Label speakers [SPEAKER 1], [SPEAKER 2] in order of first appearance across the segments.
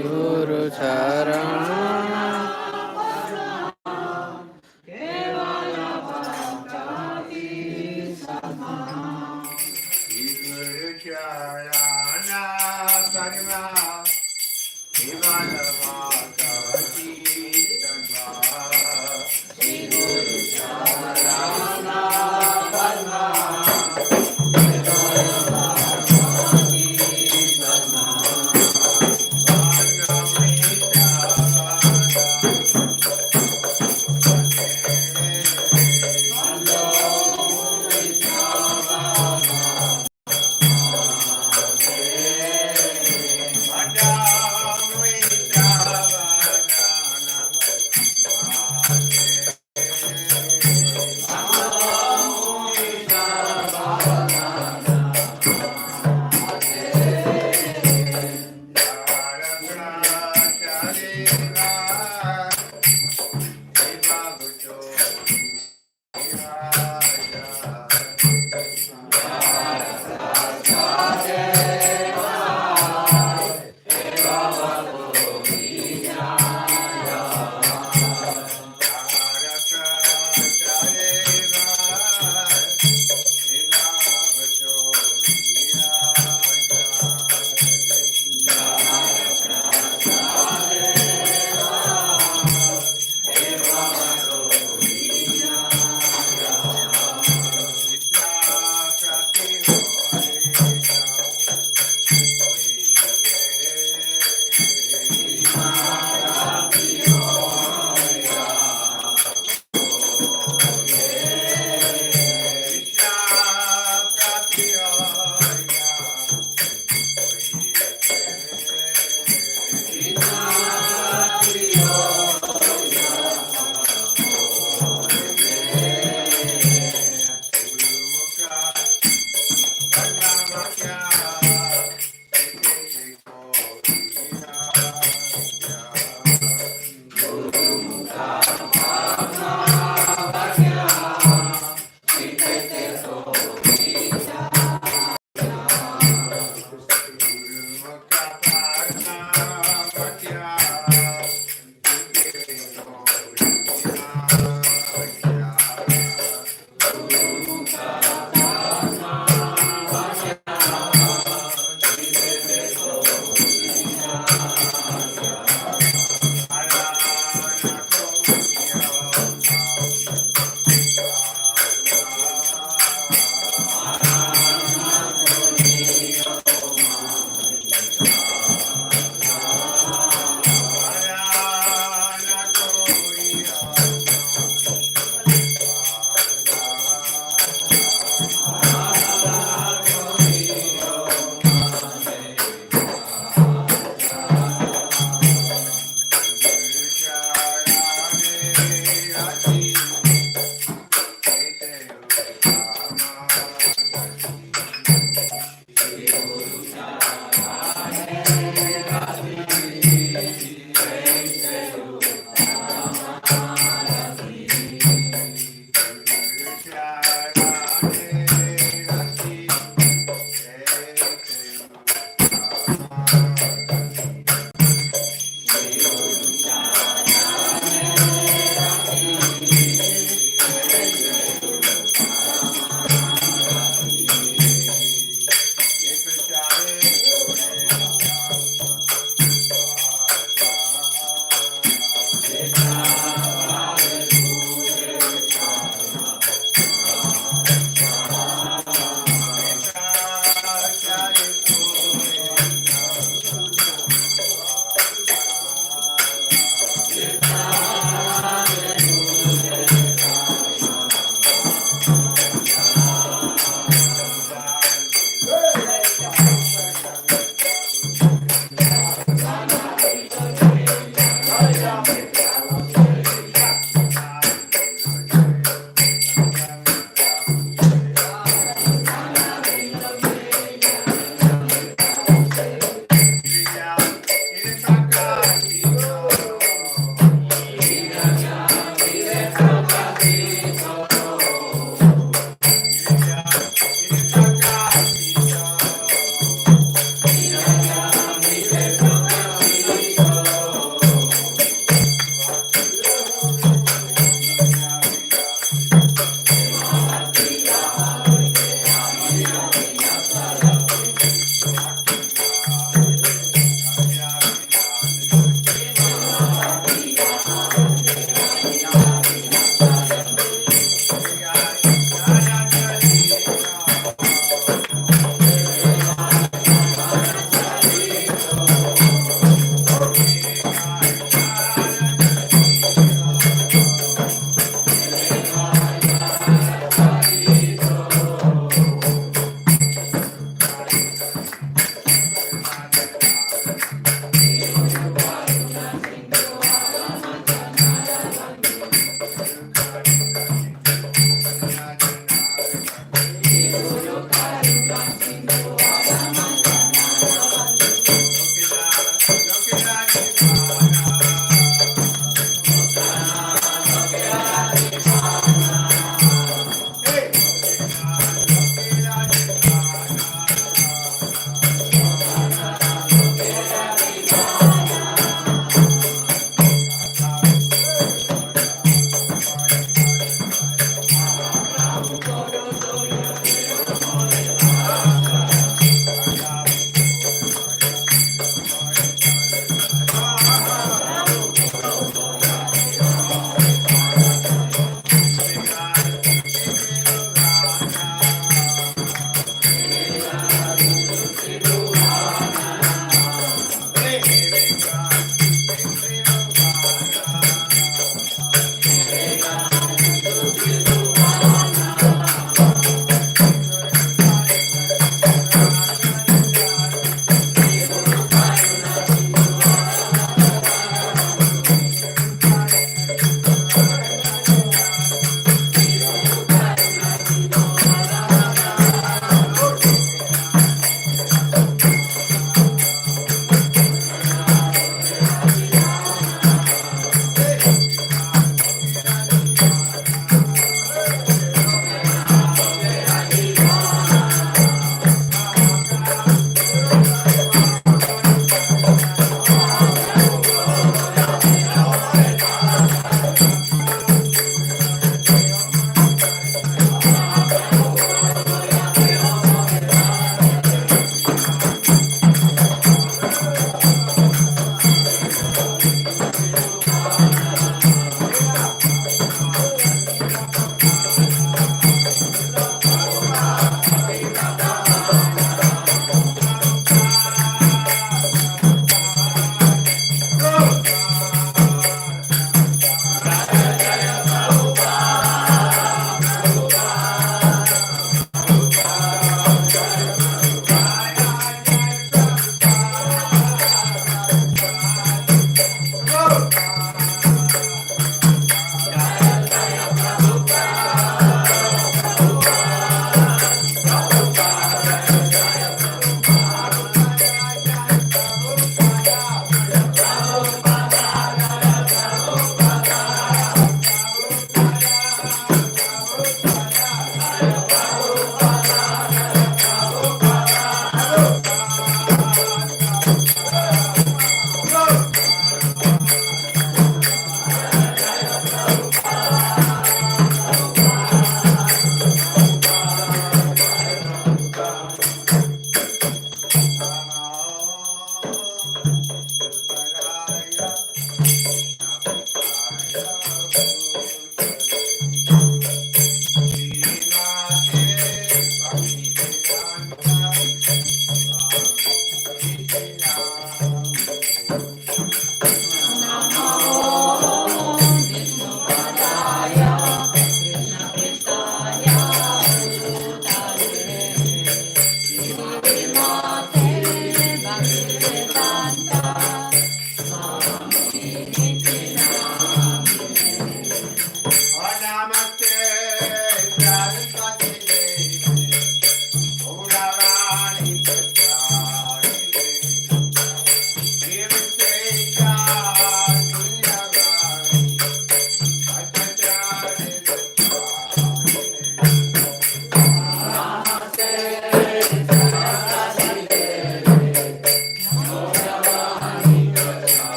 [SPEAKER 1] Guru Charana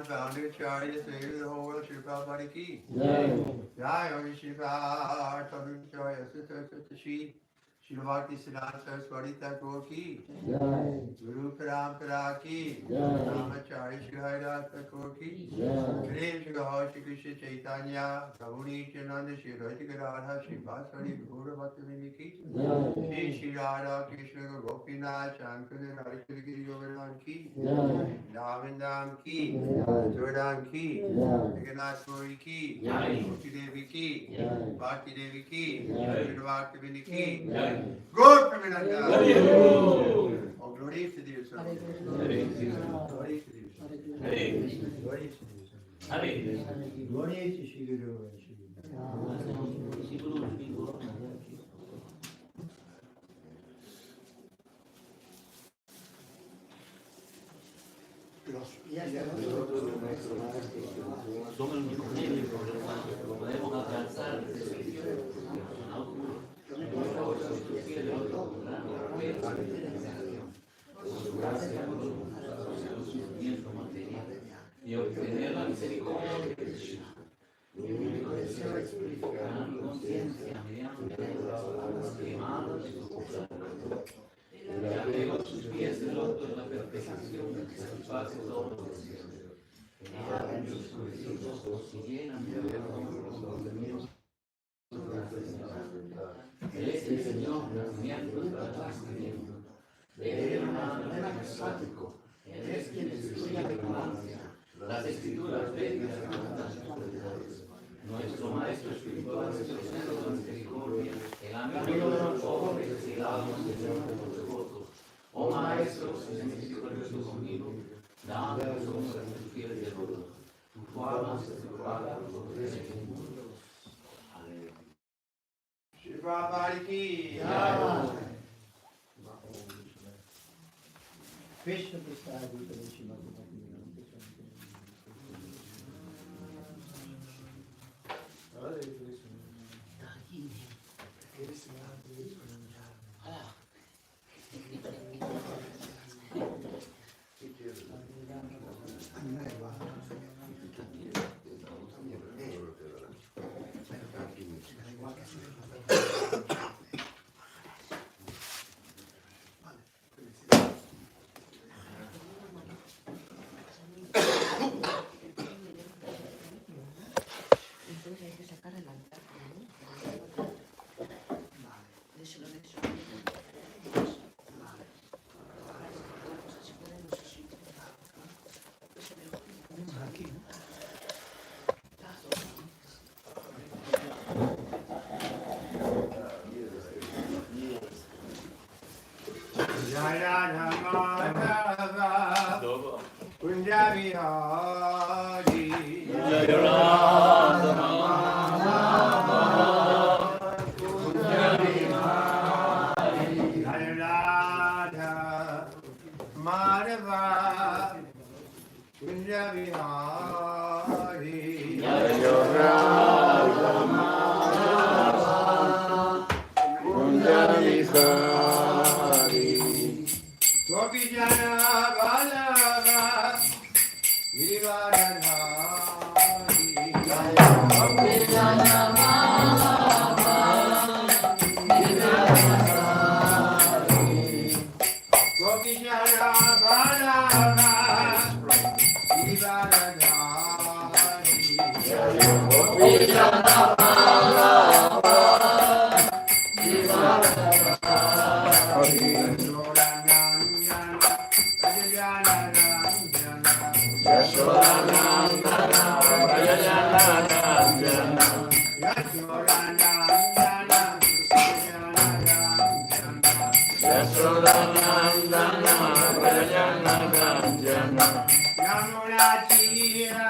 [SPEAKER 2] Bhagavan, founder, Acharya, savior of the whole world, Shri Prabhupada ki. Jai Om Shri Prabhupada, Acharya, Satashi, Shri Bhakti Siddhanta Saraswati Thakur ki. Guru Parampara ki. Ramacharya Shri Haridas Thakur ki. Hare Shri Gaur Shri Krishna Chaitanya, Prabhu Nityananda, Shri Radhika Radha, Shri Vasari Gaura Bhaktivinoda ki. Shri Shri Radha Krishna Gopinath, Shankar Radha Giri Govardhan ki. Davindam ki. Jordan ki. Jagannath Puri ki. Mukti Devi ki. Bhakti Devi ki. Shri Bhaktivinoda ki. Gaur Pramananda. All glory to the Son. Glory to the Son. Glory to the Son. Glory to Shri Guru.
[SPEAKER 3] Somos el único medio, podemos alcanzar y obtener la misericordia de Dios. Mi único deseo es purificar mi conciencia mediante las palabras quemadas de su corazón. El apego a sus pies del loto de la perfección que satisface todos los deseos. Que abren sus curiosos ojos y llenan de amor los míos. Él es el Señor de los miembros para el nacimiento. De él no es estático. Él es quien estudia la ignorancia. Las escrituras védicas cantan sus cualidades. Nuestro maestro espiritual es el centro de la misericordia, el amigo de los pobres y el alma de los devotos. Oh maestro, sé misericordioso conmigo, dame las cosas de tus fieles devotos. Tu alma se propaga por los tres mundos. Aleluya.
[SPEAKER 2] Shri Prabhupada ki. Krishna Prasad Vipadashi Punjabi Hari Madhava Punjabi Hari Punjabi Hari Gopi Jana Balava Girivaradhari Gopi Jana Balava Girivaradhari Gopi Jana Balava Girivaradhari Gopi Jana Balava Girivaradhari Yashodanandana, Brajajanandana, Yashodanandana, Brajajanandana, Yamunachira,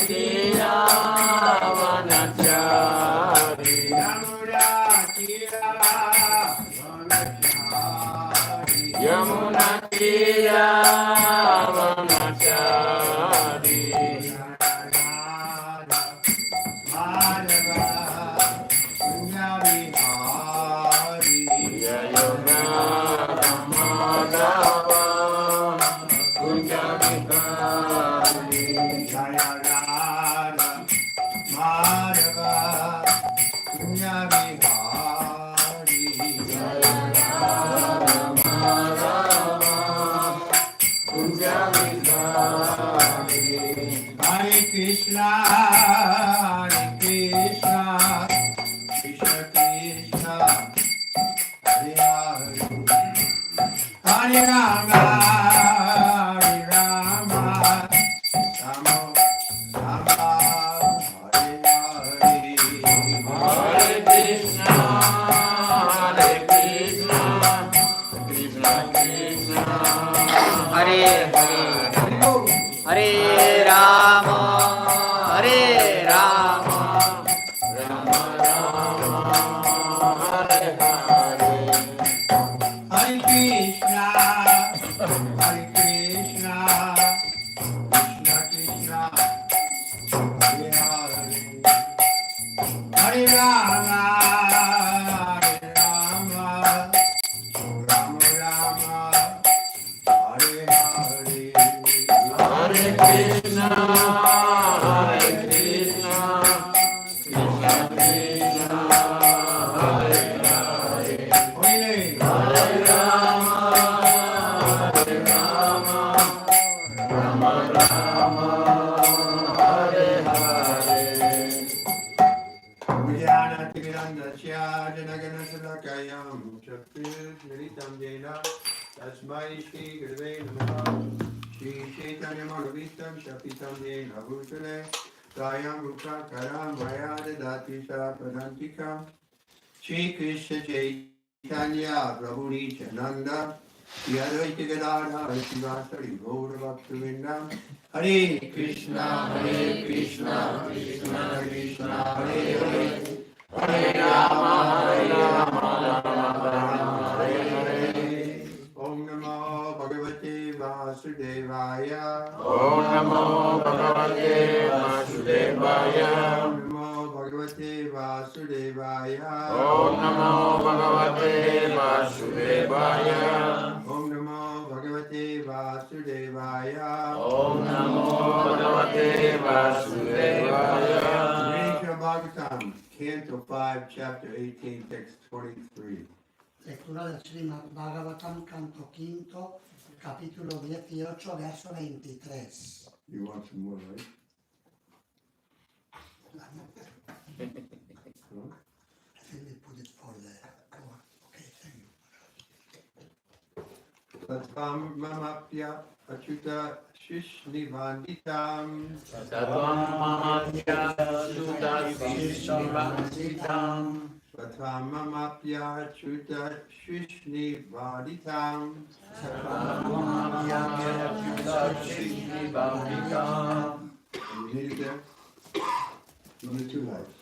[SPEAKER 2] Yamunachira, Vanachari, Yamunachira, Yamuna Tira Vanachari Madhava Punjabi Hari Jayogara Madhava Krishna, Hare Krishna, Krishna Krishna, Hare Hare, Hare Rama, Hare Rama, Rama Rama, Hare Hare,
[SPEAKER 3] Hare Krishna, Hare Krishna, Krishna Krishna,
[SPEAKER 1] Hare Hare, Hare Rama, Hare Rama,
[SPEAKER 3] Rama Rama, Hare Hare.
[SPEAKER 2] Hare Krishna, Hare Krishna, Krishna Krishna, Hare Hare, Hare Rama, Hare Rama, Rama Rama, Hare Hare,
[SPEAKER 3] Hare Krishna, Hare Krishna, Krishna Krishna, Hare Hare,
[SPEAKER 2] Hare
[SPEAKER 3] Hare Rama, Hare Rama, Rama Rama, Hare Hare.
[SPEAKER 2] Vijnanatimirandasya Janaganasalakayam Chaktir Jena Tasmai Shri Gurve Namaha Shri Chaitanya Madhavitam Shapitam Jena Bhutale Sayam Rupa Karam Maya Dadati Sa Pradantika Shri Krishna Chaitanya Prabhu Nityananda Shri Advaita Gadadhar Shivasari Gaura Bhaktivinoda Hare Krishna Krishna Krishna Hare Hare Hare Rama Rama Rama Hare Hare Om Namo Bhagavate Vasudevaya
[SPEAKER 3] Om Namo Bhagavate Vasudevaya.
[SPEAKER 2] Om Namo Bhagavate Vasudevaya
[SPEAKER 3] Om Namo Bhagavate Vasudevaya.
[SPEAKER 2] Om Namo Bhagavate Vasudevaya
[SPEAKER 3] Om Namo Bhagavate Vasudevaya.
[SPEAKER 2] Reading Bhagavatam, Canto 5, Chapter 18, Text 23.
[SPEAKER 4] Lectura del Srimad Bhagavatam, canto quinto, capítulo 18, verso 23.
[SPEAKER 2] You want some more, right?
[SPEAKER 4] I think we put it for the court. Okay, thank you.
[SPEAKER 2] Tatvam mamapya achyuta shishnivanditam
[SPEAKER 3] Tatvam Mahatya Sudasishivasitam.
[SPEAKER 2] Tatvam mamapya achyuta shishnivanditam
[SPEAKER 3] Tatvam Mahatya Sudasishivasitam.
[SPEAKER 2] You need it there? You need two lights.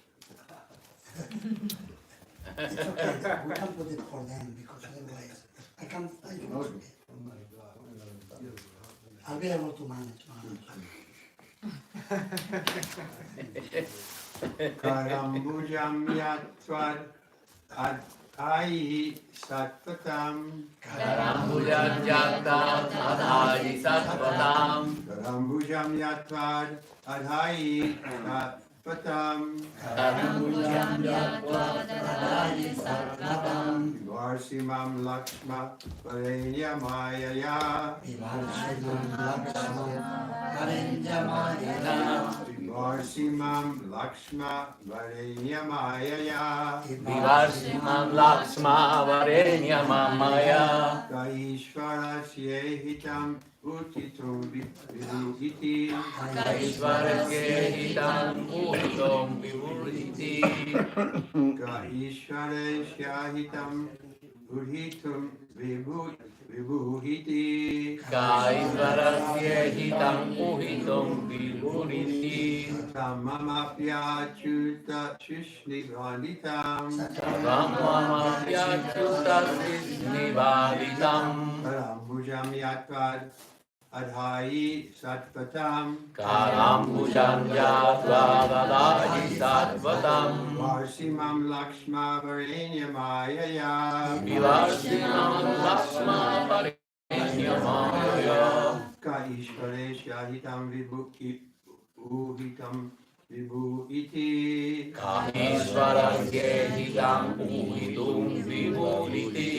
[SPEAKER 4] It's okay, we can put it for them because otherwise I can't. I'll be able to manage.
[SPEAKER 2] Karambujam yatvad adhai satvatam
[SPEAKER 3] Karambujam Adhari Sattvatam.
[SPEAKER 2] Karambujam yatvad adhai satvatam
[SPEAKER 3] Karambujam Adhari Sattvatam.
[SPEAKER 2] Varsimam lakshma parenya mayaya Varsimam lakshma parenya mayaya
[SPEAKER 3] Vivarsimam Lakshma Varenya Mamaya.
[SPEAKER 2] Kaishvarasya hitam utitum viruhiti
[SPEAKER 3] Kaishvarasya hitam utitum vivuriti.
[SPEAKER 2] Kaishvarasya hitam utitum vibuhiti
[SPEAKER 3] Kaishvarasya hitam utitum vivuriti.
[SPEAKER 2] Tamamapyachuta shishnivanditam
[SPEAKER 3] Tamamapyachutasnivaditam.
[SPEAKER 2] Karambujam yatvad adhai satvatam
[SPEAKER 3] Karambujam yatvad sattvatam.
[SPEAKER 2] Varsimam lakshma varenya mayaya
[SPEAKER 3] Vivarsimam Lakshma Varenya Mamaya.
[SPEAKER 2] Kaishvaresya hitam uhitam vibuhiti
[SPEAKER 3] Kaishvarasya hitam uhitum vivuriti.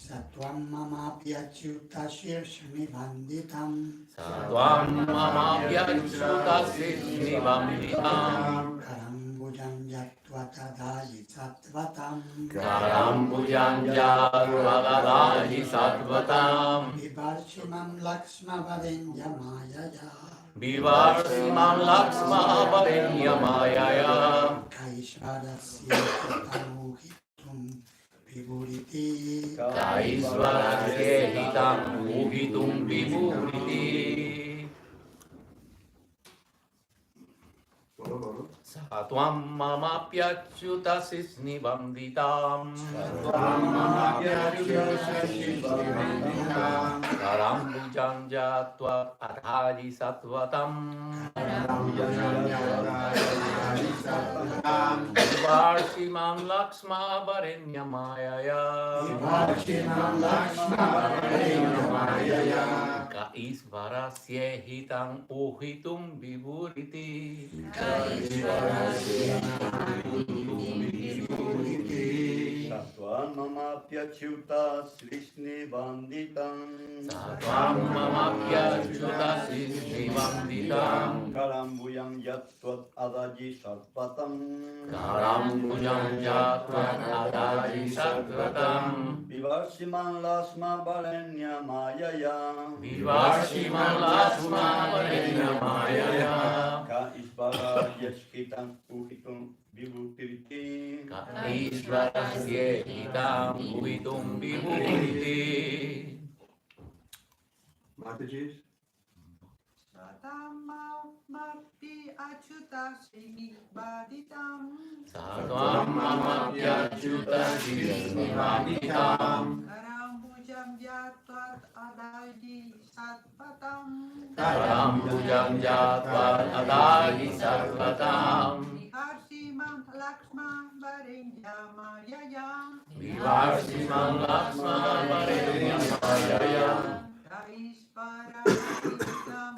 [SPEAKER 4] Satvam mama pyachyuta shirshmi vanditam.
[SPEAKER 3] Satvam mama vyachyutasmi vamditam.
[SPEAKER 4] Karambujam yatvatadayi sattvatam.
[SPEAKER 3] Karambujam jatvadadayi sattvatam.
[SPEAKER 4] Vivarshimam lakshma varenya mayaya.
[SPEAKER 3] Vivarsimam lakshma varenyamaya.
[SPEAKER 4] Kaishvarasya kitamuhitum vibhuriti.
[SPEAKER 3] Kaisvarasya hitam muhitum vibhuriti. Satvam mama pyachyutasmi vanditam. Karambujam jatva adhari sattvatam. Vivarshimam lakshma varenyamaya. Kaisvarasya hitam uhitum vibhuriti.
[SPEAKER 5] Satvam mama pyachyuta srishni vanditam.
[SPEAKER 3] Satvam mama pyachyutasmi vanditam.
[SPEAKER 5] Karambuyam yatvat adaji sattvatam.
[SPEAKER 3] Karambujam jatva adhari sattvatam.
[SPEAKER 5] Vivarshimam lasma varenya mayaya.
[SPEAKER 3] Vivarshimam lakshma varenyamaya.
[SPEAKER 5] Ka isvara yashkitam uhitum vibhutiriti.
[SPEAKER 3] Kaisvarasya hitam uhitum vibhuriti.
[SPEAKER 2] Mataji's?
[SPEAKER 6] Satamapti achyutasmi vaditam.
[SPEAKER 3] Satvam mama pyachyutasmi vanditam.
[SPEAKER 6] Karambujam yatvat adayi sattvatam.
[SPEAKER 3] Karambujam jatva adhari sattvatam.
[SPEAKER 6] Viharsimam lakshma varenyamaya.
[SPEAKER 3] Vivarshimam lakshma varenyamaya.
[SPEAKER 6] Kaisvarasya uhitum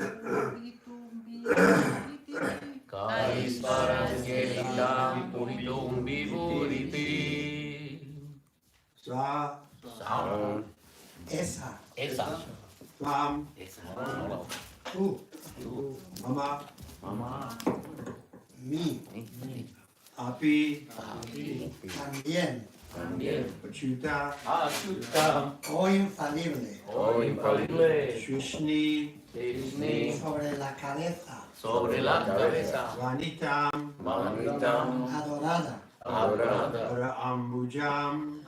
[SPEAKER 6] vibhuriti.
[SPEAKER 3] Kaisvarasya hitam uhitum vibhuriti.
[SPEAKER 2] Sa,
[SPEAKER 3] Sam.
[SPEAKER 4] Esa,
[SPEAKER 3] Esa.
[SPEAKER 2] Svam,
[SPEAKER 3] Esa.
[SPEAKER 4] tú,
[SPEAKER 2] Mama,
[SPEAKER 3] Mama.
[SPEAKER 4] mí,
[SPEAKER 2] Api,
[SPEAKER 4] también,
[SPEAKER 3] También.
[SPEAKER 2] Achyuta,
[SPEAKER 3] Achyuta.
[SPEAKER 4] oh infalible,
[SPEAKER 3] Oh infalible.
[SPEAKER 2] Shrishni,
[SPEAKER 3] Krishni.
[SPEAKER 4] sobre la cabeza,
[SPEAKER 3] Sobre la cabeza.
[SPEAKER 2] Vanitam,
[SPEAKER 3] Manitam.
[SPEAKER 4] adorada,
[SPEAKER 3] Adorada.
[SPEAKER 2] Para Ambujam,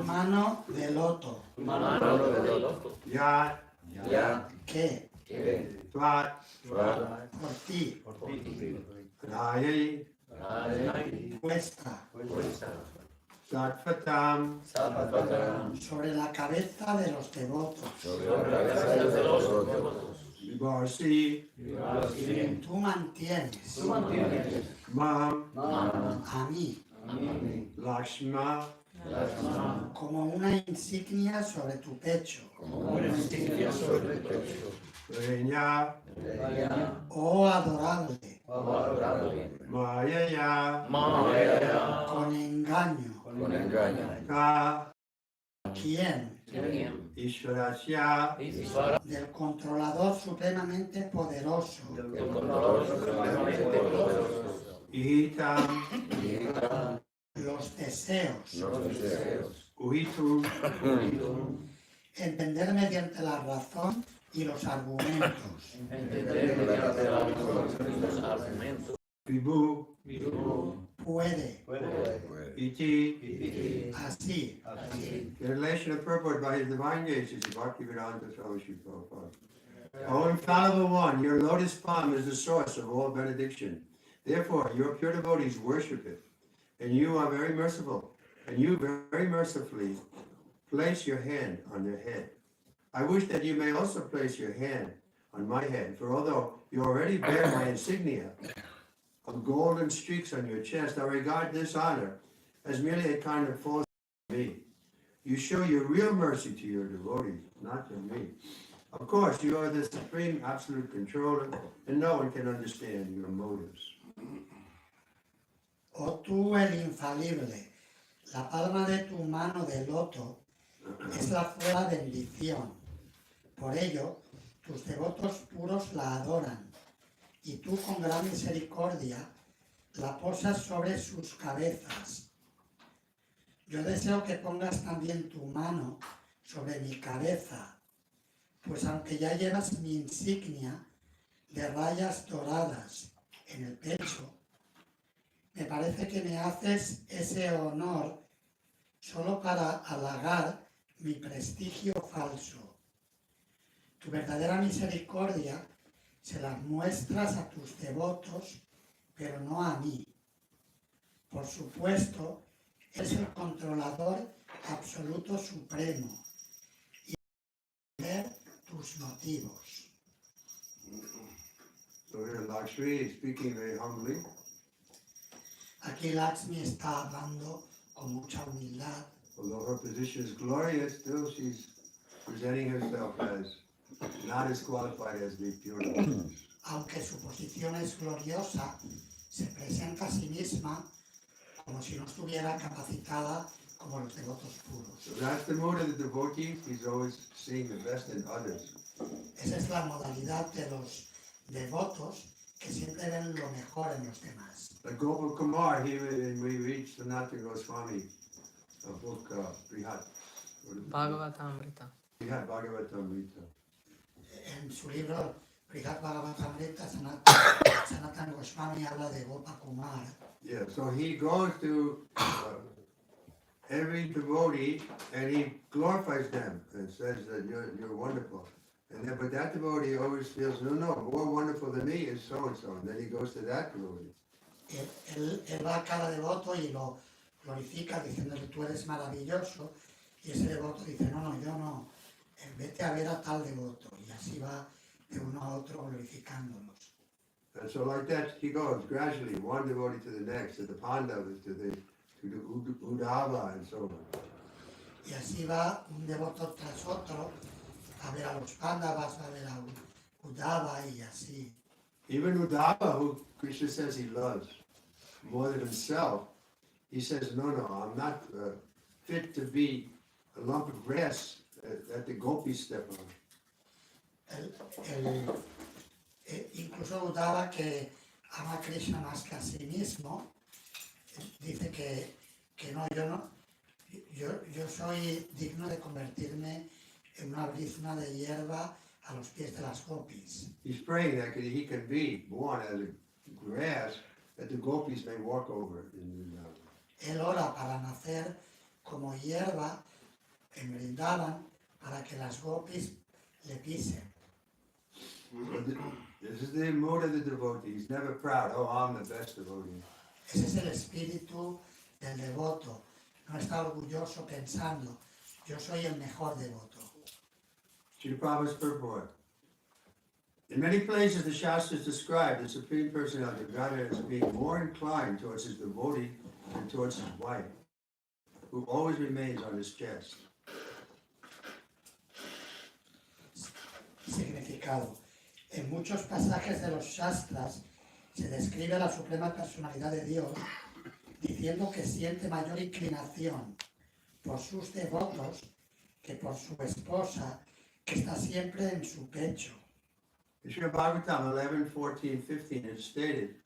[SPEAKER 4] mano de loto,
[SPEAKER 3] Mano de loto.
[SPEAKER 2] Yat,
[SPEAKER 3] Ya.
[SPEAKER 4] que,
[SPEAKER 2] Tvat,
[SPEAKER 4] por ti,
[SPEAKER 2] Rayai,
[SPEAKER 4] puesta,
[SPEAKER 2] Sattvatam,
[SPEAKER 4] sobre la cabeza de los devotos,
[SPEAKER 2] Vivarsi,
[SPEAKER 4] tú mantienes
[SPEAKER 2] Mam,
[SPEAKER 4] a mí
[SPEAKER 2] Lakshma,
[SPEAKER 4] como una insignia sobre tu pecho,
[SPEAKER 2] Renya,
[SPEAKER 4] oh adorable,
[SPEAKER 2] Mayaya,
[SPEAKER 3] Maya.
[SPEAKER 4] con engaño,
[SPEAKER 2] Ka,
[SPEAKER 4] ¿quién?
[SPEAKER 2] Ishvarasya,
[SPEAKER 4] Del controlador supremamente poderoso,
[SPEAKER 2] Ihitam,
[SPEAKER 4] los deseos,
[SPEAKER 2] Uhitum,
[SPEAKER 4] entender mediante la razón y los argumentos,
[SPEAKER 2] Vibhu,
[SPEAKER 4] puede,
[SPEAKER 2] Iti,
[SPEAKER 4] así,
[SPEAKER 2] the relation of purport by his divine grace is Bhaktivedanta Swami Sri Prabhupada. O infallible one, your lotus palm is the source of all benediction. Therefore, your pure devotees worship it. And you are very merciful. And you very mercifully place your hand on their head. I wish that you may also place your hand on my head. For although you already bear my insignia of golden streaks on your chest, I regard this honor as merely a kind of false to me. You show your real mercy to your devotees, not to me. Of course, you are the supreme absolute controller, and no one can understand your motives.
[SPEAKER 4] oh tú el infalible, la palma de tu mano de loto es la sola bendición. Por ello, tus devotos puros la adoran, y tú con gran misericordia la posas sobre sus cabezas. Yo deseo que pongas también tu mano sobre mi cabeza, pues aunque ya llevas mi insignia de rayas doradas en el pecho, me parece que me haces ese honor solo para halagar mi prestigio falso. Tu verdadera misericordia se las muestras a tus devotos, pero no a mí. Por supuesto, es el controlador absoluto supremo y ver tus motivos.
[SPEAKER 2] So here Lakshmi is speaking very humbly.
[SPEAKER 4] Aquí Lakshmi está hablando con mucha humildad.
[SPEAKER 2] Although her position is glorious, still she's presenting herself as not as qualified as the pure devotees.
[SPEAKER 4] Aunque su posición es gloriosa, se presenta a sí misma como si no estuviera capacitada como los devotos puros.
[SPEAKER 2] So that's the mood of the devotees. He's always seeing the best in others.
[SPEAKER 4] Esa es la modalidad de los devotos que siempre ven lo mejor en los demás.
[SPEAKER 2] Like Gopal Kumar, when we reached Sanatana Goswami, a book, Brihat.
[SPEAKER 1] Bhagavatamrita.
[SPEAKER 2] Brihat Bhagavatamrita.
[SPEAKER 4] En su libro Brihad Bhagavatamrita, Sanatana Goswami habla de Gopa Kumar.
[SPEAKER 2] Yeah, so he goes to every devotee and he glorifies them and says that you're wonderful. And then, but that devotee always feels, no, more wonderful than me is so-and-so. And then he goes to that devotee.
[SPEAKER 4] Él va a cada devoto y lo glorifica diciéndole tú eres maravilloso, y ese devoto dice no, yo no, vete a ver a tal devoto, y así va de uno a otro glorificándolos.
[SPEAKER 2] And so like that he goes gradually, one devotee to the next, to the Pandavas, to the Uddhava and so on.
[SPEAKER 4] Y así va un devoto tras otro a ver a los Pandavas, a ver a Uddhava y así.
[SPEAKER 2] Even Uddhava, who Krishna says he loves more than himself, he says, no, I'm not fit to be a lump of grass that the gopis step on.
[SPEAKER 4] Incluso Uddhava, que ama a Krishna más que a sí mismo, dice que no, yo soy digno de convertirme en una brizna de hierba a los pies de las gopis.
[SPEAKER 2] He's praying that he can be born as a grass that the gopis may walk over in Vrindavan.
[SPEAKER 4] Él ora para nacer como hierba en Vrindavan para que las gopis le pisen.
[SPEAKER 2] This is the mood of the devotee. He's never proud. Oh, I'm the best devotee.
[SPEAKER 4] Ese es el espíritu del devoto. No está orgulloso pensando, yo soy el mejor devoto.
[SPEAKER 2] Srila Prabhupada's purport. In many places, the Shastras describe the Supreme Personality of Godhead as being more inclined towards his devotee than towards his wife, who always remains on his chest.
[SPEAKER 4] Significado. En muchos pasajes de los Shastras se describe la Suprema Personalidad de Dios diciendo que siente mayor inclinación por sus devotos que por su esposa, que está siempre en su pecho.
[SPEAKER 2] In Srimad Bhagavatam 11:14-15, it is stated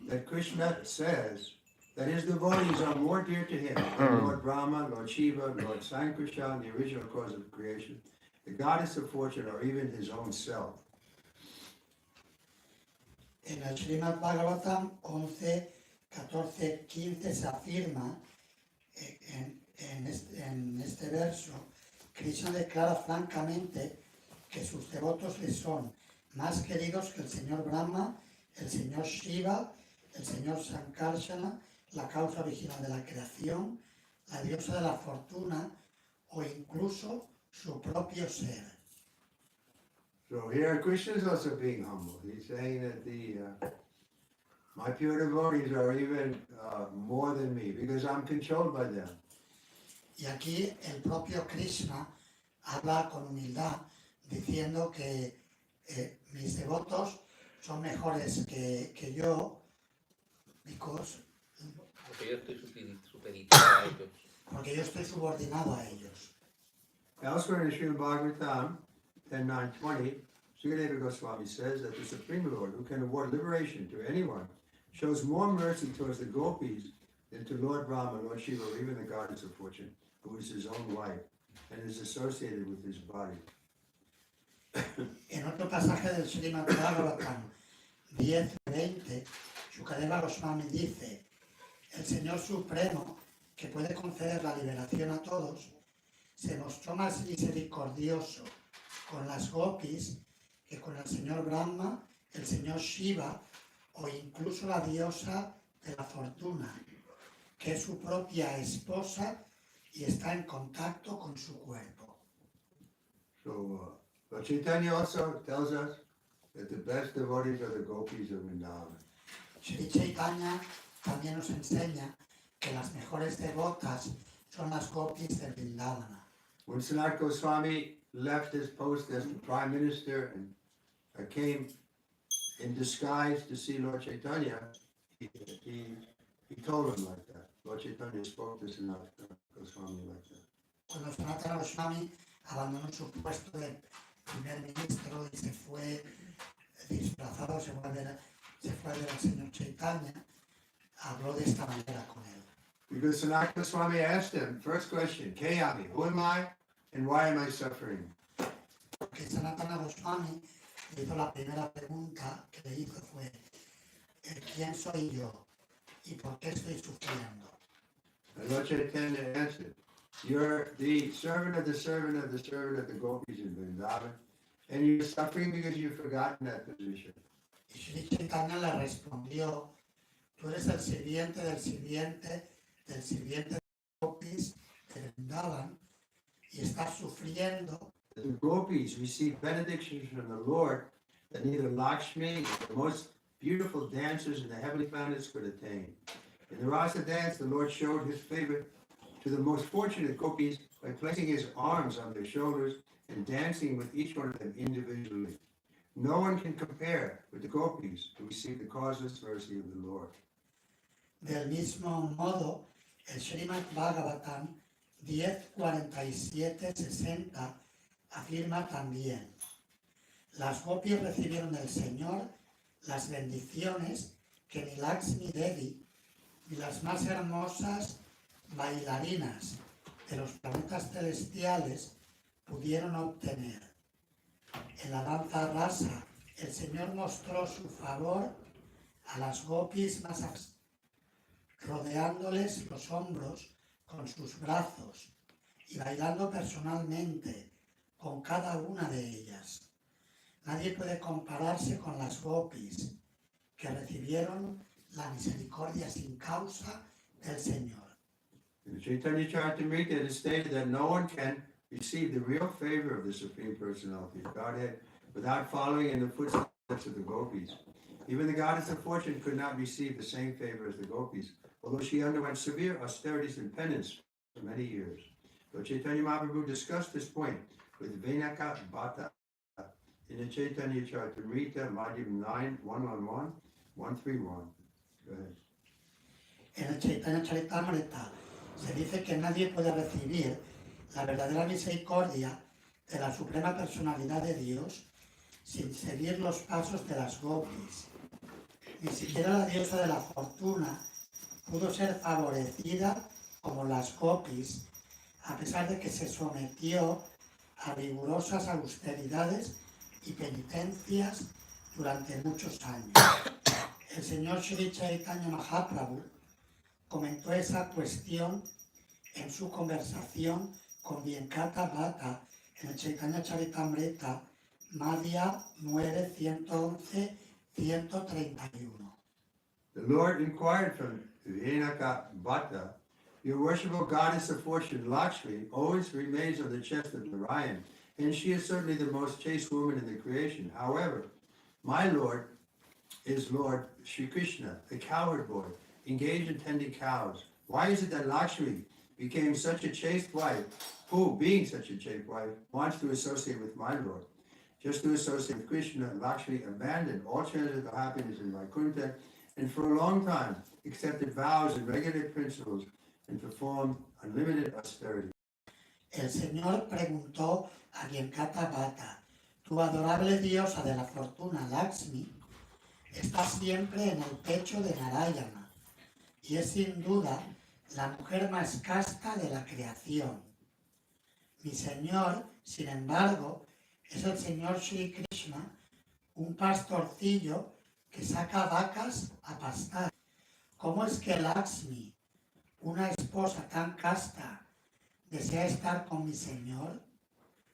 [SPEAKER 2] that Krishna says that his devotees are more dear to him than Lord Brahma, Lord Shiva, Lord Sankarshan, the original cause of creation, the goddess of fortune, or even his own self.
[SPEAKER 4] En el Srimad Bhagavatam 11, 14, 15 se afirma en este verso, Krishna declara francamente que sus devotos le son más queridos que el señor Brahma, el señor Shiva, el señor Sankarsana, la causa original de la creación, la diosa de la fortuna o incluso su propio ser.
[SPEAKER 2] So here Krishna is also being humble. He's saying that my pure devotees are even more than me because I'm controlled by them.
[SPEAKER 4] Y aquí el propio Krishna habla con humildad diciendo que mis devotos son mejores que yo
[SPEAKER 7] porque yo estoy supeditado a ellos.
[SPEAKER 4] porque yo estoy subordinado a ellos.
[SPEAKER 2] Elsewhere in Srimad Bhagavatam 10.9.20, Srikadeva Goswami says that the Supreme Lord, who can award liberation to anyone, shows more mercy towards the gopis than to Lord Brahma, Lord Shiva, or even the goddess of fortune, who is his own wife and is associated with his body.
[SPEAKER 4] En otro pasaje del Srimad Bhagavatam 10:20, Sukadeva Goswami dice: el Señor Supremo, que puede conceder la liberación a todos, se mostró más misericordioso con las gopis que con el señor Brahma, el señor Shiva o incluso la diosa de la fortuna, que es su propia esposa y está en contacto con su cuerpo.
[SPEAKER 2] So, Lord Chaitanya also tells us that the best devotees are the gopis of Vrindavan.
[SPEAKER 4] Sri Chaitanya también nos enseña que las mejores devotas son las gopis de Vrindavana.
[SPEAKER 2] When Sanat Goswami left his post as the Prime Minister and came in disguise to see Lord Chaitanya, he told him like that. Lord Chaitanya spoke to Sanat Goswami like that.
[SPEAKER 4] Cuando Sanatana Goswami abandonó su puesto de primer ministro y se fue disfrazado, se fue a ver al señor Chaitanya, habló de esta manera con él.
[SPEAKER 2] Because Sanat Goswami asked him, first question, Kayami, who am I and why am I suffering?
[SPEAKER 4] Porque Sanatana Goswami le hizo la primera pregunta que le hizo fue: ¿quién soy yo y por qué estoy sufriendo?
[SPEAKER 2] And Lord Chaitanya answered, you're the servant of the servant of the servant of the gopis in Vrindavan, and you're suffering because you've forgotten that position.
[SPEAKER 4] Y Sri Chaitanya le respondió: tú eres el sirviente del sirviente del sirviente de gopis de Vrindavan y estás sufriendo.
[SPEAKER 2] The gopis receive benedictions from the Lord that neither Lakshmi nor the most beautiful dancers in the heavenly planets could attain. In the rasa dance, the Lord showed his favor to the most fortunate gopis by placing his arms on their shoulders and dancing with each one of them individually. No one can compare with the gopis who receive the causeless mercy of the Lord.
[SPEAKER 4] Del mismo modo, el Srimad Bhagavatam 10:47-60 afirma también: las gopis recibieron del Señor las bendiciones que ni Lakshmi Devi ni las más hermosas bailarinas de los planetas celestiales pudieron obtener. En la danza rasa, el Señor mostró su favor a las gopis más rodeándoles los hombros con sus brazos y bailando personalmente con cada una de ellas. Nadie puede compararse con las gopis que recibieron la misericordia sin causa del Señor.
[SPEAKER 2] In the Chaitanya Charitamrita, it is stated that no one can receive the real favor of the Supreme Personality of Godhead without following in the footsteps of the gopis. Even the goddess of fortune could not receive the same favor as the gopis, although she underwent severe austerities and penance for many years. Lord Chaitanya Mahaprabhu discussed this point with Venaka Bhatta in the Chaitanya Charitamrita, Madhyam 9, 111, 131. Go ahead.
[SPEAKER 4] En el Chaitanya Charitamrita se dice que nadie puede recibir la verdadera misericordia de la Suprema Personalidad de Dios sin seguir los pasos de las gopis. Ni siquiera la diosa de la fortuna pudo ser favorecida como las gopis, a pesar de que se sometió a rigurosas austeridades y penitencias durante muchos años. El señor Sri Chaitanya Mahaprabhu comentó esa cuestión en su conversación con Venkata Bhatta en el Chaitanya Charitamrita, Madhya 9, 111, 131.
[SPEAKER 2] The Lord inquired from Venaka Bhatta, your worshipful goddess of fortune, Lakshmi, always remains on the chest of Narayan, and she is certainly the most chaste woman in the creation. However, my Lord is Lord Shri Krishna, the cowherd boy, engaged in tending cows. Why is it that Lakshmi became such a chaste wife, who, being such a chaste wife, wants to associate with my Lord? Just to associate with Krishna, Lakshmi abandoned all transcendental happiness in Vaikuntha, and for a long time accepted vows and regulated principles and performed unlimited austerity.
[SPEAKER 4] El Señor preguntó a Venkata Bhatta, tu adorable diosa de la fortuna Lakshmi está siempre en el pecho de Narayana y es sin duda la mujer más casta de la creación. Mi Señor, sin embargo, es el Señor Sri Krishna, un pastorcillo que saca vacas a pastar. ¿Cómo es que Lakshmi, una esposa tan casta, desea estar con mi Señor?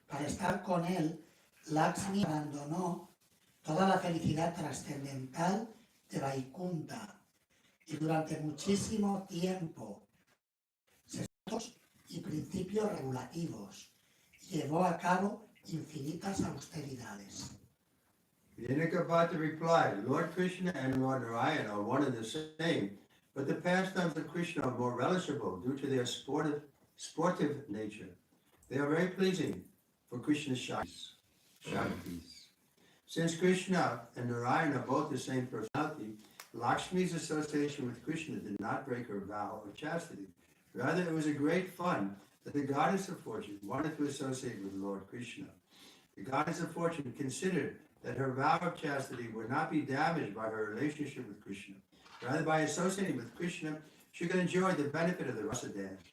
[SPEAKER 4] Para estar con él, Lakshmi abandonó toda la felicidad trascendental de Vaikunta y durante muchísimo tiempo y principios regulativos llevó a cabo infinitas austeridades.
[SPEAKER 2] Yanakabhata replied, Lord Krishna and Lord Narayana are one and the same, but the pastimes of Krishna are more relishable due to their sportive nature. They are very pleasing for Krishna's Shaktis. Since Krishna and Narayana are both the same personality, Lakshmi's association with Krishna did not break her vow of chastity. Rather, it was a great fun that the goddess of fortune wanted to associate with Lord Krishna. The goddess of fortune considered that her vow of chastity would not be damaged by her relationship with Krishna. Rather, by associating with Krishna, she could enjoy the benefit of the rasa dance.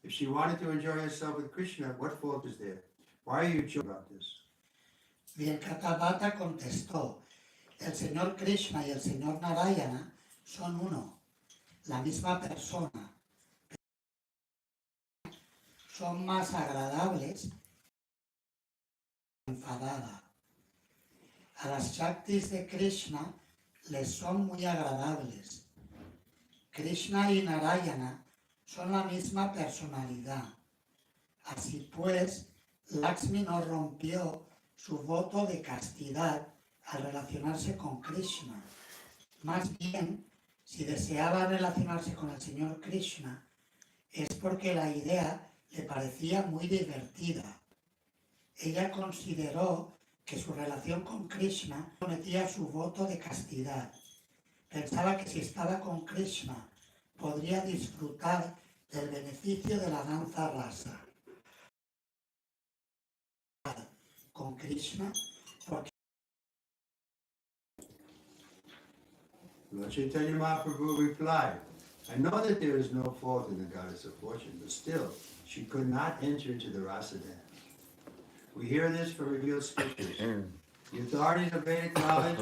[SPEAKER 2] If she wanted to enjoy herself with Krishna, what fault is there? Why are you joking about this?
[SPEAKER 4] Venkata Bhatta contestó, el Señor Krishna y el Señor Narayana son uno, la misma persona. Son más agradables enfadada. A las Shaktis de Krishna les son muy agradables. Krishna y Narayana son la misma personalidad. Así pues, Lakshmi no rompió su voto de castidad al relacionarse con Krishna. Más bien, si deseaba relacionarse con el Señor Krishna, es porque la idea le parecía muy divertida. Ella consideró que su relación con Krishna sometía su voto de castidad. Pensaba que si estaba con Krishna podría disfrutar del beneficio de la danza rasa. Con Krishna, porque
[SPEAKER 2] Lord Chaitanya Mahaprabhu replied, I know that there is no fault in the goddess of fortune, but still, she could not enter into the rasa dance. We hear this from revealed scriptures. The authorities of Vedic knowledge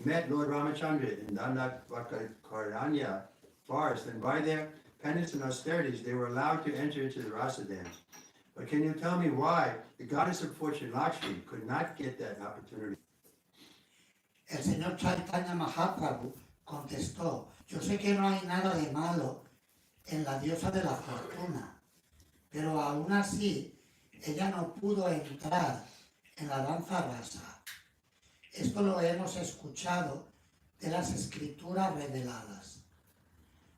[SPEAKER 2] met Lord Ramachandra in Dandakakaranya forest, and by their penance and austerities, they were allowed to enter into the rasa dance. But can you tell me why the goddess of fortune, Lakshmi, could not get that opportunity?
[SPEAKER 4] el Señor Chaitanya Mahaprabhu contestó, yo sé que no hay nada de malo en la diosa de la fortuna, pero aún así ella no pudo entrar en la danza rasa. Esto lo hemos escuchado de las escrituras reveladas.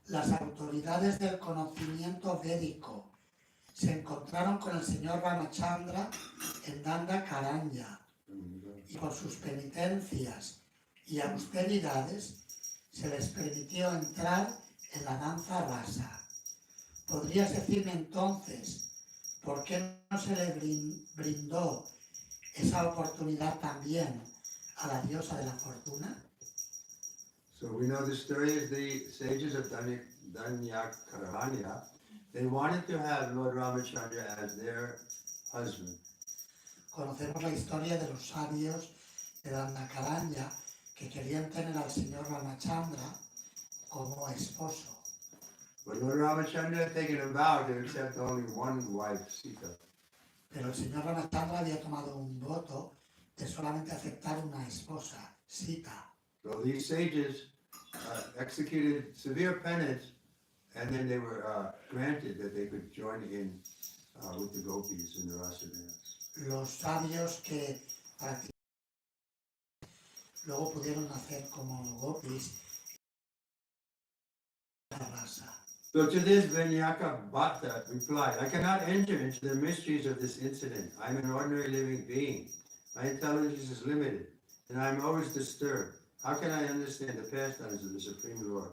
[SPEAKER 4] Las autoridades del conocimiento védico se encontraron con el señor Ramachandra en Dandakaranya y por sus penitencias y austeridades se les permitió entrar en la danza rasa. ¿Podrías decirme entonces por qué no se le brindó esa oportunidad también a la diosa de la fortuna?
[SPEAKER 2] So we know the story of the sages of Dandakaranya. They wanted to have Lord Ramachandra as their husband.
[SPEAKER 4] Conocemos la historia de los sabios de Dandakaranya que querían tener al señor Ramachandra como esposo.
[SPEAKER 2] But Lord Ramachandra had taken a vow to accept only one wife, Sita.
[SPEAKER 4] Pero el señor Ramachandra había tomado un voto de solamente aceptar una esposa, Sita.
[SPEAKER 2] So these sages executed severe penance, and then they were granted that they could join in with the gopis in the rasa dance.
[SPEAKER 4] Los sabios que luego pudieron hacer como gopis la rasa.
[SPEAKER 2] So to this, Vinyaka Bhatta replied, I cannot enter into the mysteries of this incident. I am an ordinary living being. My intelligence is limited, and I am always disturbed. How can I understand the pastimes of the Supreme Lord?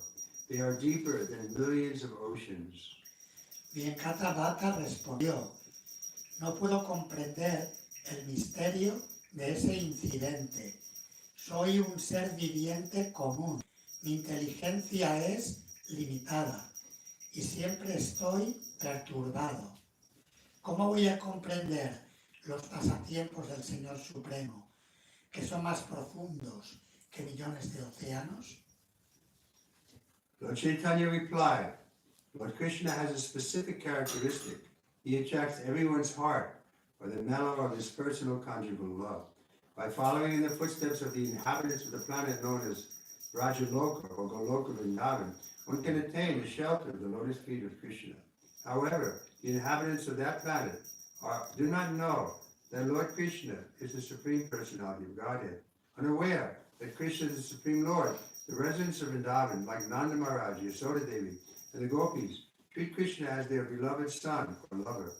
[SPEAKER 2] They are deeper than millions of oceans.
[SPEAKER 4] Venkata Bhatta respondió, No puedo comprender el misterio de ese incidente. Soy un ser viviente común. Mi inteligencia es limitada y siempre estoy perturbado. ¿Cómo voy a comprender los pasatiempos del Señor Supremo, que son más profundos que millones de océanos?
[SPEAKER 2] Lord Chaitanya replied, Lord Krishna has a specific characteristic. He attracts everyone's heart by the mellow of his personal conjugal love. By following in the footsteps of the inhabitants of the planet known as Rajaloka or Goloka Vrindavan, one can attain the shelter of the lotus feet of Krishna. However, the inhabitants of that planet do not know that Lord Krishna is the Supreme Personality of Godhead. Unaware that Krishna is the Supreme Lord, the residents of Vrindavan, like Nanda Maharaj, Yasoda Devi, and the gopis, treat Krishna as their beloved son or lover.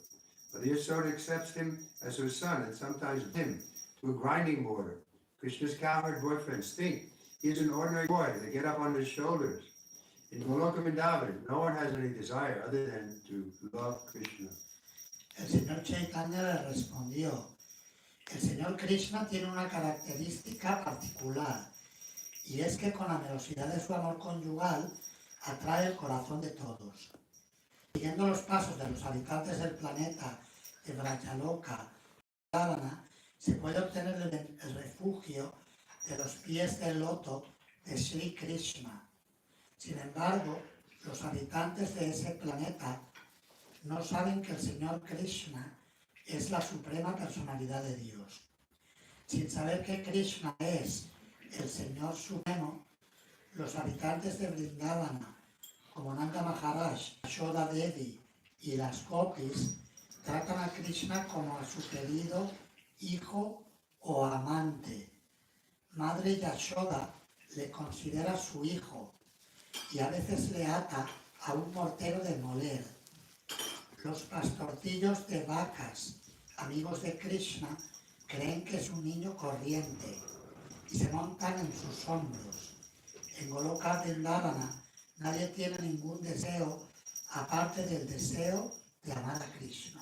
[SPEAKER 2] But Yasoda accepts him as her son and sometimes him to a grinding mortar. Krishna's cowherd boyfriends think he is an ordinary boy and they get up on his shoulders. In Goloka Vrindavan, no one has any desire other than to love Krishna.
[SPEAKER 4] El Señor Chaitanya le respondió, el Señor Krishna tiene una característica particular, y es que con la velocidad de su amor conyugal atrae el corazón de todos. Siguiendo los pasos de los habitantes del planeta de Vrajaloka, se puede obtener el refugio de los pies del loto de Sri Krishna. Sin embargo, los habitantes de ese planeta no saben que el Señor Krishna es la suprema personalidad de Dios. Sin saber que Krishna es el Señor Supremo, los habitantes de Vrindavana, como Nanda Maharaj, Yashoda Devi y las gopis, tratan a Krishna como a su querido hijo o amante. Madre Yashoda le considera su hijo y a veces le ata a un mortero de moler. Los pastorcillos de vacas, amigos de Krishna, creen que es un niño corriente y se montan en sus hombros. En Goloka Vrindavana nadie tiene ningún deseo aparte del deseo de amar a Krishna.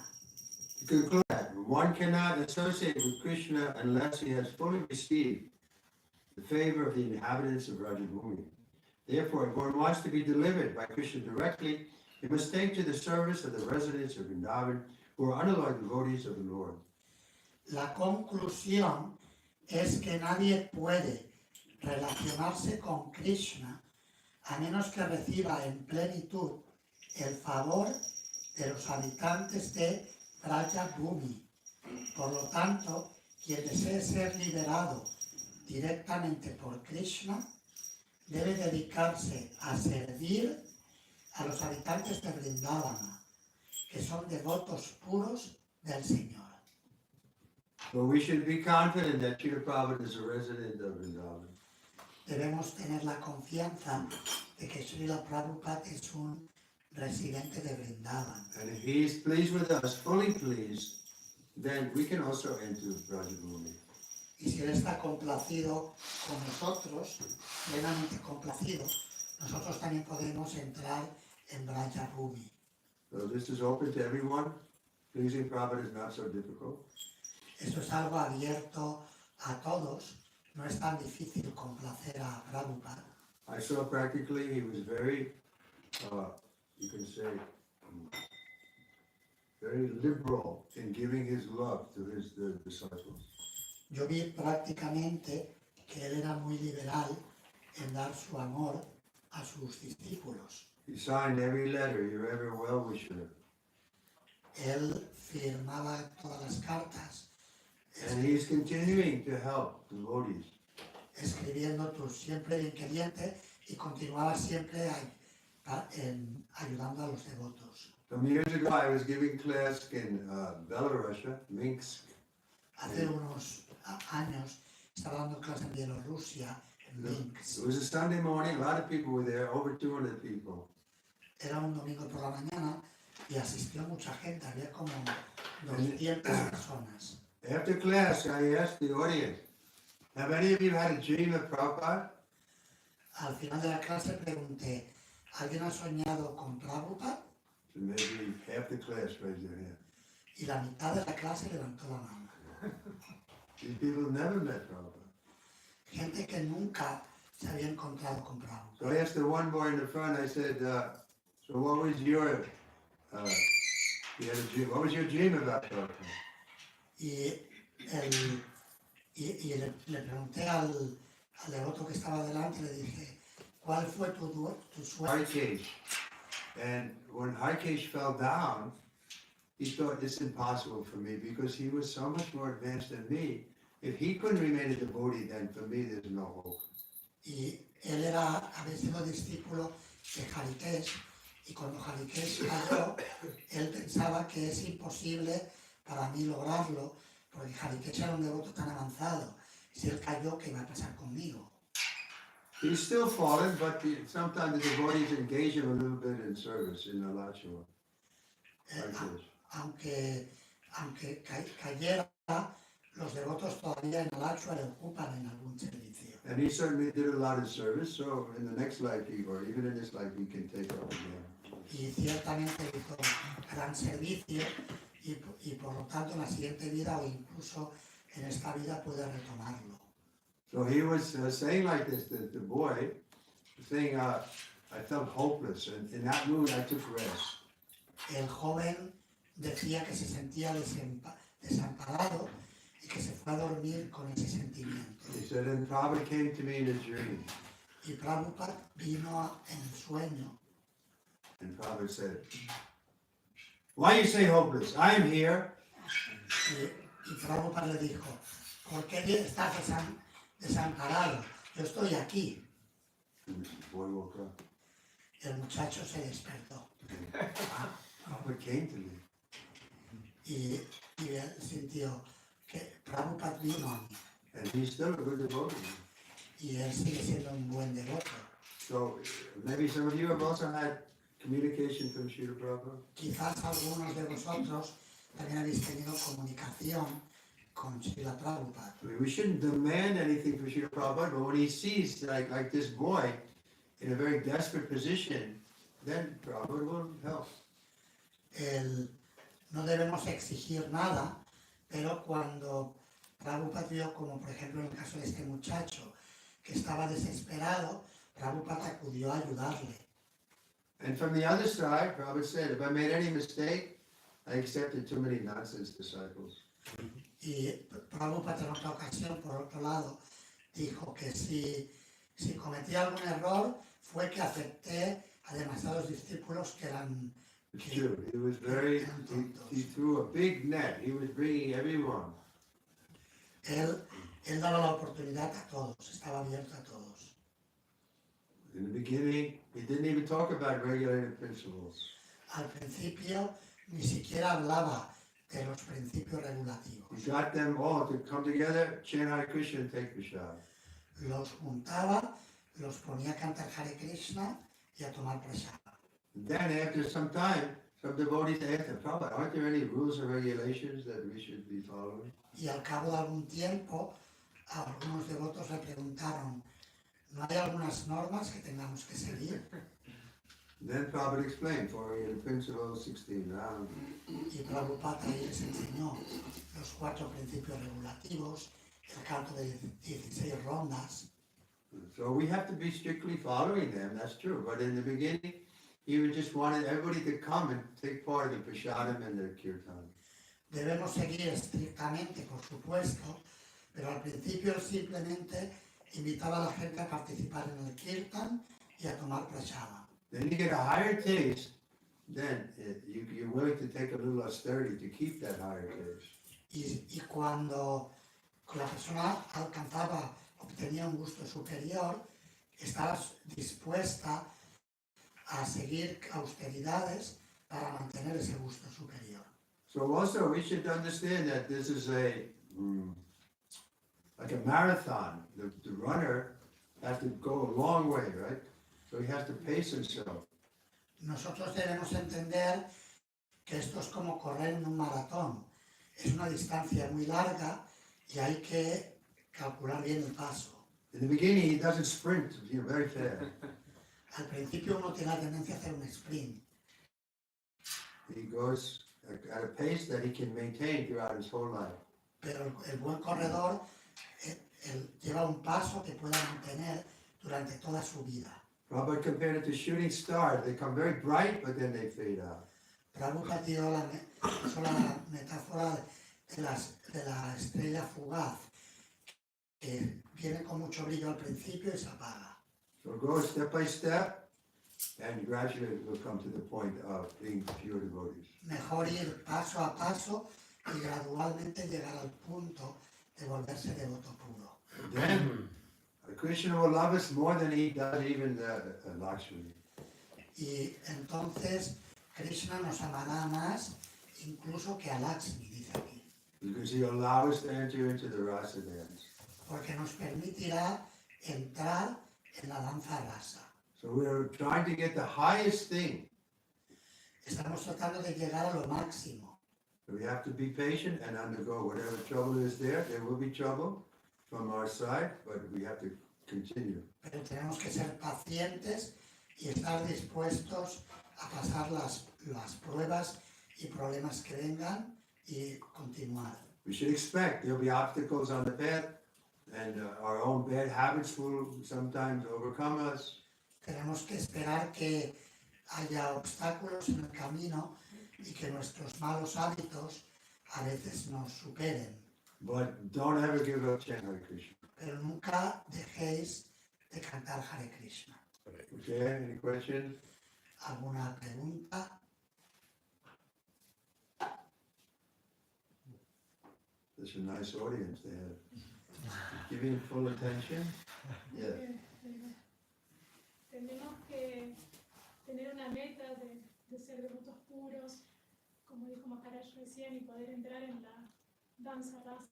[SPEAKER 2] To conclude that one cannot associate with Krishna unless he has fully received the favor of the inhabitants of Rajabhumi. Therefore, if one wants to be delivered by Krishna directly, he must take to the service of the residents of Vrindavan who are unalloyed devotees of the Lord.
[SPEAKER 4] La conclusión es que nadie puede relacionarse con Krishna a menos que reciba en plenitud el favor de los habitantes de Vrajabhumi. Por lo tanto, quien desee ser liberado directamente por Krishna debe dedicarse a servir a los habitantes de Vrindavana, que son devotos puros del Señor.
[SPEAKER 2] So we should be confident that Srila Prabhupada is a resident of Vrindavan.
[SPEAKER 4] Debemos tener la confianza de que Srila Prabhupada es un residente de Vrindavan.
[SPEAKER 2] And if he is pleased with us, fully pleased, then we can also enter Rajabhumi.
[SPEAKER 4] Y si Él está complacido con nosotros, plenamente complacido, nosotros también podemos entrar en Vrajabhumi.
[SPEAKER 2] So this is open to everyone. Pleasing Prabhupada is not so difficult.
[SPEAKER 4] Esto es algo abierto a todos, no es tan difícil complacer a Prabhupada.
[SPEAKER 2] I saw practically he was very, you can say, very liberal in giving his love to his disciples.
[SPEAKER 4] Yo vi prácticamente que él era muy liberal en dar su amor a sus discípulos.
[SPEAKER 2] He signed every letter, "You're ever well-wisher."
[SPEAKER 4] Él firmaba todas las cartas,
[SPEAKER 2] And he's continuing to help devotees.
[SPEAKER 4] escribiendo tú siempre bien queriente, y continuaba siempre ayudando a los devotos.
[SPEAKER 2] Some years ago, I was giving class in Belarus, Minsk.
[SPEAKER 4] Hace unos años estaba dando clase en Bielorrusia, en Minsk.
[SPEAKER 2] It was a Sunday morning, a lot of people were there, over 200 people.
[SPEAKER 4] Era un domingo por la mañana y asistió mucha gente, había como 200 personas.
[SPEAKER 2] After class, I asked the audience, have any of you had a dream of Prabhupada?
[SPEAKER 4] Al final de la clase pregunté, ¿alguien ha soñado con Prabhupada?
[SPEAKER 2] So maybe half the class raised their hand.
[SPEAKER 4] Y la mitad de la clase levantó la mano.
[SPEAKER 2] These people never met Prabhupada.
[SPEAKER 4] Gente que nunca se había encontrado con Prabhupada.
[SPEAKER 2] So I asked the one boy in the front, I said, so what was your, you had a dream, what was your dream about Prabhupada?
[SPEAKER 4] Y le pregunté al devoto que estaba delante, le dije, ¿cuál fue tu sueño?
[SPEAKER 2] Harikesh. And when Harikesh fell down, he thought it's impossible for me because he was so much more advanced than me. If he couldn't remain a devotee, then for me there's no hope.
[SPEAKER 4] Y él había sido discípulo de Harikesh, y cuando Harikesh cayó, él pensaba que es imposible para mí lograrlo, porque Harikesh era un devoto tan avanzado. Si él cayó, ¿qué iba a pasar conmigo?
[SPEAKER 2] He's still fallen, but sometimes the devotees engage him a little bit in service in the Lachua.
[SPEAKER 4] Aunque cayera, los devotos todavía en Alachua le ocupan en algún servicio.
[SPEAKER 2] And he certainly did a lot of service, so in the next life, or even in this life, he can take up again.
[SPEAKER 4] Y ciertamente hizo gran servicio y por lo tanto en la siguiente vida o incluso en esta vida puede retomarlo.
[SPEAKER 2] So he was saying like this, the boy, saying, I felt hopeless, and in that mood I took rest.
[SPEAKER 4] El joven decía que se sentía desamparado y que se fue a dormir con ese sentimiento.
[SPEAKER 2] He said, and Prabhupada came to me in a dream.
[SPEAKER 4] Y Prabhupada vino en el sueño.
[SPEAKER 2] And Prabhupada said, why you say hopeless? I am here.
[SPEAKER 4] Y Prabhupada le dijo, ¿por qué estás desamparado? Yo estoy aquí.
[SPEAKER 2] And the boy woke up.
[SPEAKER 4] El muchacho se despertó
[SPEAKER 2] Prabhupada came to me.
[SPEAKER 4] y él sintió que Prabhupada vino a mí.
[SPEAKER 2] And he's still a good devotee.
[SPEAKER 4] Y él sigue siendo un buen devoto.
[SPEAKER 2] So maybe some of you have also had communication from Srila Prabhupada.
[SPEAKER 4] Quizás algunos de vosotros también habéis tenido comunicación con Srila Prabhupada.
[SPEAKER 2] I mean, we shouldn't demand anything from Srila Prabhupada, but when he sees like this boy in a very desperate position, then Prabhupada will help.
[SPEAKER 4] No debemos exigir nada, pero cuando Prabhupada vio, como por ejemplo en el caso de este muchacho, que estaba desesperado, Prabhupada acudió a ayudarle.
[SPEAKER 2] And from the other side, Prabhupada said, if I made any mistake, I accepted too many nonsense disciples.
[SPEAKER 4] Y Prabhupada en otra ocasión, por otro lado, dijo que si cometí algún error, fue que acepté a demasiados discípulos que eran...
[SPEAKER 2] It's true. He was he threw a big net. He was bringing everyone.
[SPEAKER 4] Él daba la oportunidad a todos, estaba abierto a todos.
[SPEAKER 2] In the beginning, he didn't even talk about regulated principles.
[SPEAKER 4] Al principio ni siquiera hablaba de los principios regulativos.
[SPEAKER 2] He got them all to come together, chant Hare Krishna, and take prasad.
[SPEAKER 4] Los juntaba, los ponía a cantar Hare Krishna y a tomar prasad.
[SPEAKER 2] Then after some time, some devotees asked him, Prabhupada, aren't there any rules or regulations that we should be following?
[SPEAKER 4] Y al cabo de algún tiempo, algunos devotos le preguntaron, ¿no hay algunas normas que tengamos que seguir?
[SPEAKER 2] Then Prabhupada explained, following the principle 16 rounds.
[SPEAKER 4] Y Prabhupada ahí les enseñó los 4 principios regulativos, el canto de 16 rondas.
[SPEAKER 2] So we have to be strictly following them, that's true. But in the beginning, he just wanted everybody to come and take part in the prasadam and the kirtan.
[SPEAKER 4] Debemos seguir estrictamente, por supuesto, pero al principio él simplemente invitaba a la gente a participar en el kirtan y a tomar prasada.
[SPEAKER 2] Then you get a higher taste, then you're willing to take a little austerity to keep that higher taste.
[SPEAKER 4] Y cuando la persona obtenía un gusto superior, estabas dispuesta a seguir austeridades para mantener ese gusto superior.
[SPEAKER 2] So also we should understand that this is like a marathon. The runner has to go a long way, right? So he has to pace himself.
[SPEAKER 4] Nosotros debemos entender que esto es como correr en un maratón. Es una distancia muy larga y hay que calcular bien el paso.
[SPEAKER 2] In the beginning, he doesn't sprint, very fast.
[SPEAKER 4] Al principio uno tiene la tendencia a hacer un sprint.
[SPEAKER 2] He goes at a pace that he can maintain throughout his whole life.
[SPEAKER 4] Pero el buen corredor él lleva un paso que pueda mantener durante toda su vida.
[SPEAKER 2] Prabhupada compared it to shooting stars. They come very bright, but then they fade out.
[SPEAKER 4] Prabhupada dio la metáfora de la estrella fugaz, que viene con mucho brillo al principio y se apaga.
[SPEAKER 2] So go step by step, and gradually we'll come to the point of being pure devotees.
[SPEAKER 4] Mejor ir paso a paso y gradualmente llegar al punto de volverse devoto puro.
[SPEAKER 2] Then Krishna will love us more than he does even Lakshmi.
[SPEAKER 4] Y entonces Krishna nos amará más incluso que a Lakshmi, dice aquí.
[SPEAKER 2] Because he will allow us to enter into the rasa dance.
[SPEAKER 4] Porque nos permitirá entrar en la danza rasa.
[SPEAKER 2] So we're trying to get the highest thing.
[SPEAKER 4] Estamos tratando de llegar a lo máximo.
[SPEAKER 2] We have to be patient and undergo whatever trouble is there. There will be trouble from our side, but we have to continue.
[SPEAKER 4] Pero tenemos que ser pacientes y estar dispuestos a pasar las pruebas y problemas que vengan y continuar.
[SPEAKER 2] We should expect there will be obstacles on the path, and our own bad habits will sometimes overcome us.
[SPEAKER 4] Tenemos que esperar que haya obstáculos en el camino y que nuestros malos hábitos a veces nos superen.
[SPEAKER 2] But don't ever give up chanting Hare Krishna.
[SPEAKER 4] Pero nunca dejéis de cantar Hare Krishna.
[SPEAKER 2] Okay, any questions?
[SPEAKER 4] ¿Alguna pregunta?
[SPEAKER 2] There's a nice audience there. Giving full attention? Yeah.
[SPEAKER 7] Tenemos que tener una meta de ser devotos puros, como dijo Maharaj recién, y poder entrar en la danza rasa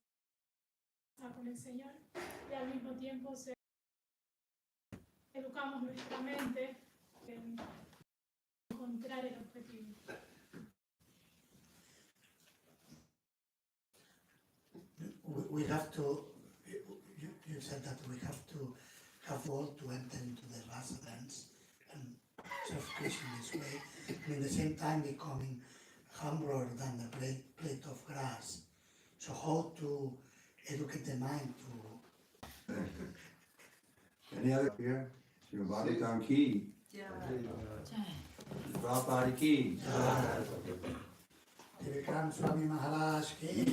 [SPEAKER 7] con el Señor, y al mismo tiempo educamos nuestra mente en encontrar el objetivo.
[SPEAKER 4] We have to, you said that we have to have all to enter into the rasa dance and serve Krishna this way, and at the same time becoming humbler than the plate of grass. So how to educate the mind to...
[SPEAKER 2] Any other here? Srimad Bhagavatam ki. Prabhupada ki.
[SPEAKER 4] Vikram Swami Maharaj ki.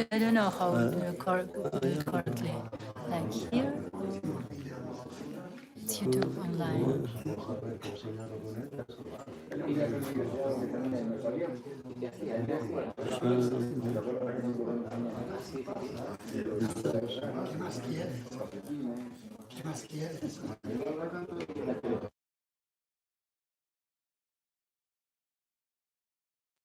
[SPEAKER 8] I don't know how to record it correctly. Like here, it's YouTube online.
[SPEAKER 4] ¿Qué más quieres? ¿Qué más quieres?